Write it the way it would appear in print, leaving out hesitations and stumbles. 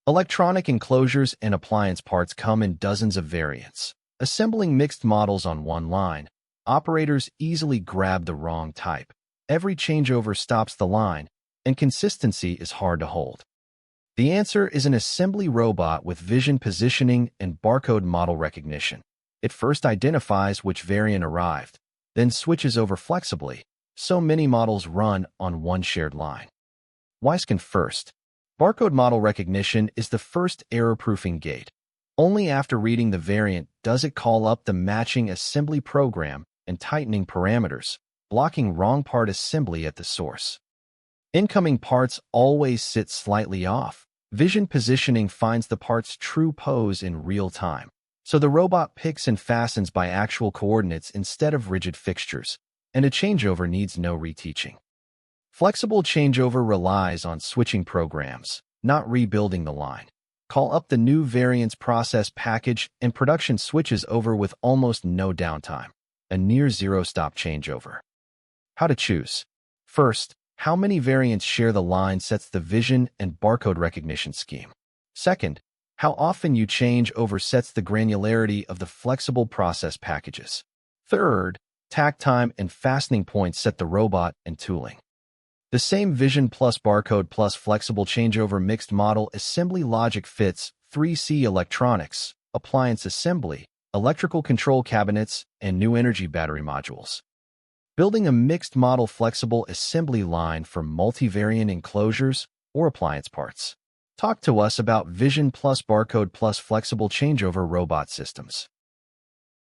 Electronic enclosures and appliance parts come in dozens of variants. Assembling mixed models on one line, operators easily grab the wrong type. Every changeover stops the line, and consistency is hard to hold. The answer is an assembly robot with vision positioning and barcode model recognition. It first identifies which variant arrived, then switches over flexibly, so many models run on one shared line. WISCAN first. Barcode model recognition is the first error-proofing gate. Only after reading the variant does it call up the matching assembly program and tightening parameters, blocking wrong part assembly at the source. Incoming parts always sit slightly off. Vision positioning finds the part's true pose in real time, so the robot picks and fastens by actual coordinates instead of rigid fixtures, and a changeover needs no reteaching. Flexible changeover relies on switching programs, not rebuilding the line. Call up the new variants process package and production switches over with almost no downtime, a near zero-stop changeover. How to choose. First, how many variants share the line sets the vision and barcode recognition scheme. Second, how often you change over sets the granularity of the flexible process packages. Third, takt time and fastening points set the robot and tooling. The same vision plus barcode plus flexible changeover mixed model assembly logic fits 3C electronics, appliance assembly, electrical control cabinets, and new energy battery modules. Building a mixed model flexible assembly line for multivariant enclosures or appliance parts. Talk to us about Vision plus Barcode plus flexible changeover robot systems.